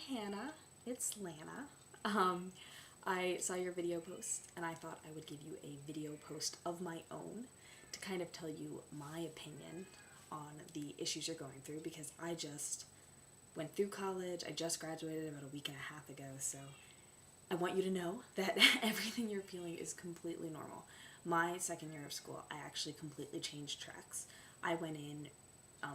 Hannah. It's Lana. I saw your video post and I thought I would give you a video post of my own to kind of tell you my opinion on the issues you're going through, because I just went through college. I just graduated about a week and a half ago, so I want you to know that everything you're feeling is completely normal. My second year of school, I actually completely changed tracks. I went in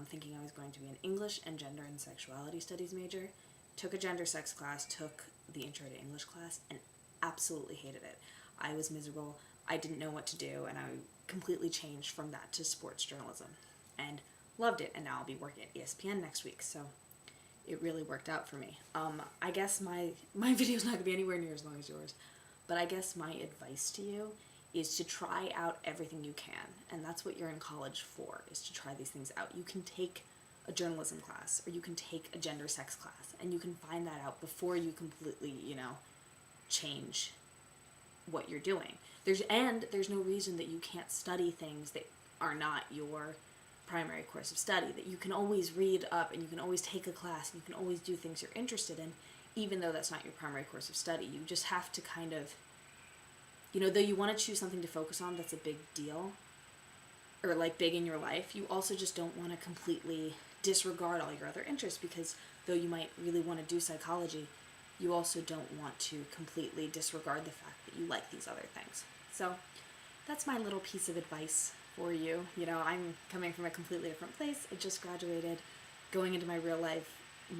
thinking I was going to be an English and Gender and Sexuality Studies major, took a gender sex class, took the Intro to English class, and absolutely hated it. I was miserable. I didn't know what to do, and I completely changed from that to sports journalism and loved it, and now I'll be working at ESPN next week, so it really worked out for me. I guess my video's not going to be anywhere near as long as yours, but I guess my advice to you is to try out everything you can, and that's what you're in college for, is to try these things out. You can take a journalism class, or you can take a gender sex class, and you can find that out before you completely, change what you're doing. There's no reason that you can't study things that are not your primary course of study, that you can always read up and you can always take a class and you can always do things you're interested in, even though that's not your primary course of study. You just have to kind of, though you want to choose something to focus on that's a big deal, or like big in your life, you also just don't want to completely disregard all your other interests, because though you might really want to do psychology, you also don't want to completely disregard the fact that you like these other things. So that's my little piece of advice for you. I'm coming from a completely different place. I just graduated, going into my real life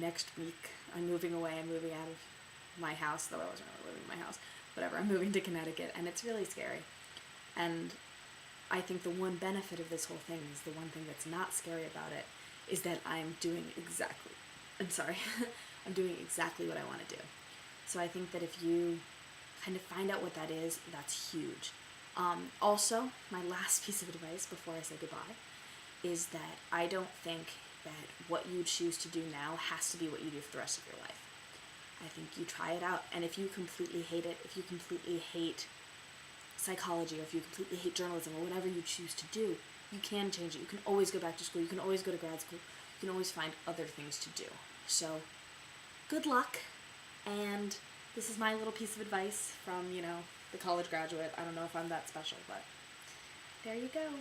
next week. I'm moving away. I'm moving out of my house, though I wasn't really living in my house. Whatever, I'm moving to Connecticut, and it's really scary. And I think the one benefit of this whole thing is, the one thing that's not scary about it, is that I'm doing exactly what I want to do. So I think that if you kind of find out what that is, that's huge. Also, my last piece of advice before I say goodbye is that I don't think that what you choose to do now has to be what you do for the rest of your life. I think you try it out, and if you completely hate it, if you completely hate psychology, or if you completely hate journalism, or whatever you choose to do, you can change it. You can always go back to school. You can always go to grad school. You can always find other things to do. So, good luck, and this is my little piece of advice from, the college graduate. I don't know if I'm that special, but there you go.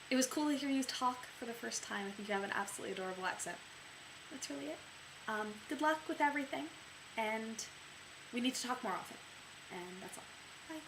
It was cool to hear you talk for the first time. I think you have an absolutely adorable accent. That's really it. Good luck with everything, and we need to talk more often. And that's all. Bye.